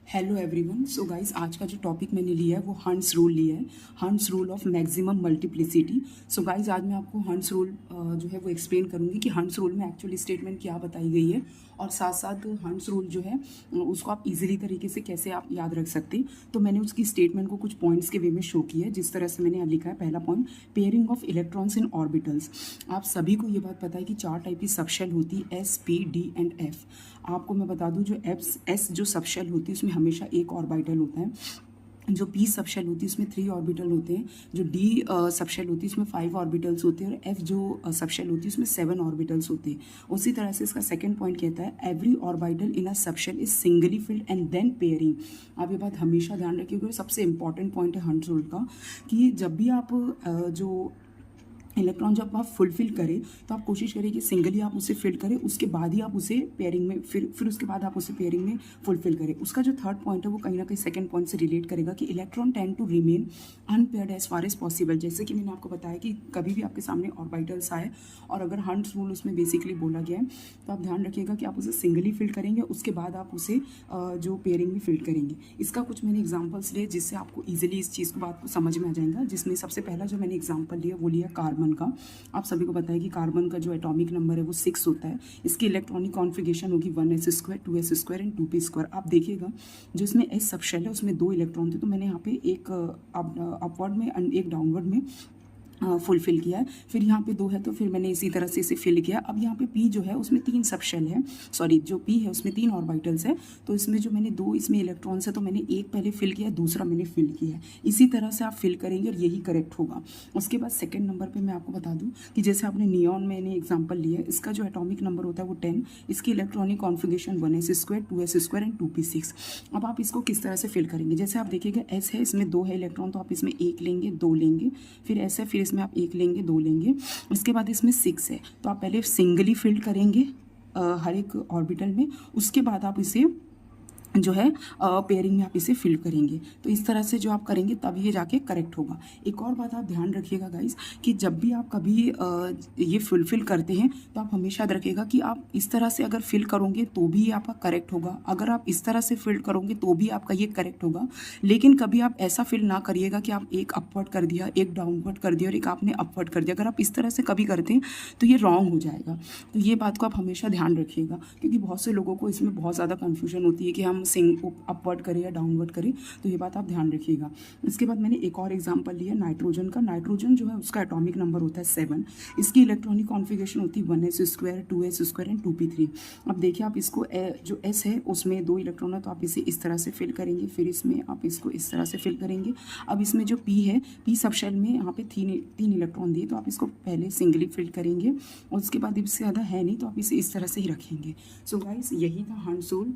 Hello everyone. So guys, आज का जो टॉपिक मैंने लिया है वो हंट्स रूल लिया है। Hund's rule of maximum multiplicity. So guys, आज मैं आपको हंट्स रूल जो है वो एक्सप्लेन करूंगी कि हंट्स रूल में एक्चुअली स्टेटमेंट क्या बताई गई है, और साथ साथ हंट्स रूल जो है उसको आप इजीली तरीके से कैसे आप याद रख सकते हैं। तो मैंने उसकी स्टेटमेंट को कुछ पॉइंट्स के वे में शो किया है, जिस तरह से मैंने यहाँ लिखा है। पहला point, pairing of electrons in orbitals. आप सभी को ये बात पता है कि 4 टाइप की सबशेल होती है, S, P, D and F. आपको मैं बता दूं, जो एस जो सबशेल होती है उसमें हमेशा एक ऑर्बिटल होता है। जो पी सबशेल होती है उसमें 3 ऑर्बिटल होते हैं। जो डी सबशेल होती है उसमें 5 ऑर्बिटल्स होते हैं। और एफ जो सबशेल होती है उसमें 7 ऑर्बिटल्स होते हैं। उसी तरह से इसका सेकंड पॉइंट कहता है, every orbital in a subshell is singly filled and then pairing. आप ये बात हमेशा ध्यान रखिए, क्योंकि सबसे इंपॉर्टेंट पॉइंट है हंट्स रूल का, कि जब भी आप जो इलेक्ट्रॉन जब आप फुलफिल करें तो आप कोशिश करें कि सिंगली आप उसे फिल करें, उसके बाद ही आप उसे पेयरिंग में फिर उसके बाद आप उसे पेयरिंग में फुलफिल करें। उसका जो थर्ड पॉइंट है वो कहीं ना कहीं सेकंड पॉइंट से रिलेट करेगा कि electron tend to remain unpaired as far as possible. जैसे कि मैंने आपको बताया कि कभी भी आपके सामने ऑर्बिटल्स आए और अगर हंट्स रूल उसमें बेसिकली बोला गया है, तो आप ध्यान रखिएगा कि आप उसे सिंगली फिल करेंगे, उसके बाद आप उसे जो पेयरिंग में फिल करेंगे। इसका कुछ मैंने एग्जाम्पल्स लिए जिससे आपको ईजिली इस चीज़ को बात को समझ में आ जाएगा। जिसमें सबसे पहला जो मैंने एग्जाम्पल लिया वो लिया कार्बन का। आप सभी को पता है कि कार्बन का जो एटॉमिक नंबर है वो 6 होता है। इसकी इलेक्ट्रॉनिक कॉन्फ़िगरेशन होगी 1s² 2s² एंड 2p²। आप देखिएगा, जो इसमें एस सबशेल है उसमें 2 इलेक्ट्रॉन थे, तो मैंने यहाँ पे एक अपवर्ड में एक डाउनवर्ड में फुलफिल किया है। फिर यहाँ पे 2 है तो फिर मैंने इसी तरह से इसे फिल किया। अब यहाँ पे पी जो है उसमें 3 सबशेल है, सॉरी जो पी है उसमें 3 ऑर्बिटल्स है। तो इसमें जो मैंने 2 इसमें इलेक्ट्रॉन्स है, तो मैंने एक पहले फिल किया, दूसरा मैंने फिल किया है। इसी तरह से आप फिल करेंगे और यही करेक्ट होगा। उसके बाद सेकेंड नंबर पर मैं आपको बता दूँ कि जैसे आपने नियॉन मैंने एग्जाम्पल लिया है, इसका जो एटॉमिक नंबर होता है वो 10, इसकी electronic configuration 1s² 2s² and 2p6। अब आप इसको किस तरह से फिल करेंगे, जैसे आप देखिएगा एस है, इसमें 2 है इलेक्ट्रॉन, तो आप इसमें 1 लेंगे, 2 लेंगे। फिर एस है, फिर इसमें आप 1 लेंगे, 2 लेंगे। इसके बाद इसमें 6 है, तो आप पहले सिंगली फिल करेंगे हर एक ऑर्बिटल में, उसके बाद आप इसे जो है पेयरिंग में आप इसे फिल करेंगे। तो इस तरह से जो आप करेंगे तब ये जाके करेक्ट होगा। एक और बात आप ध्यान रखिएगा गाइस, कि जब भी आप कभी ये फुलफिल करते हैं तो आप हमेशा याद रखिएगा कि आप इस तरह से अगर फिल करोगे तो भी आपका करेक्ट होगा, अगर आप इस तरह से फिल करोगे तो भी आपका ये करेक्ट होगा। लेकिन कभी आप ऐसा फिल ना करिएगा कि आप एक अपवर्ड कर दिया, एक डाउनवर्ड कर दिया और एक आपने अपवर्ड कर दिया। अगर आप इस तरह से कभी करते हैं तो ये रॉन्ग हो जाएगा। तो ये बात को आप हमेशा ध्यान रखिएगा, क्योंकि बहुत से लोगों को इसमें बहुत ज़्यादा कन्फ्यूजन होती है कि हम अपवर्ड करें या डाउनवर्ड करें। तो ये बात आप ध्यान रखिएगा। इसके बाद मैंने एक और एग्जांपल लिया नाइट्रोजन का। नाइट्रोजन जो है उसका एटॉमिक नंबर होता है 7, इसकी इलेक्ट्रॉनिक कॉन्फ़िगरेशन होती है 1s² 2s² एंड 2p3। अब देखिए, आप इसको जो एस है उसमें 2 इलेक्ट्रॉन है, तो आप इसे इस तरह से फिल करेंगे, फिर इसमें आप इसको इस तरह से फिल करेंगे। अब इसमें जो पी है, पी सबशेल में यहाँ पे 3 इलेक्ट्रॉन दिए, तो आप इसको पहले सिंगली फिल करेंगे और उसके बाद इससे ज़्यादा है नहीं तो आप इसे इस तरह से ही रखेंगे। सो गाइस, यही था हंट्स रूल।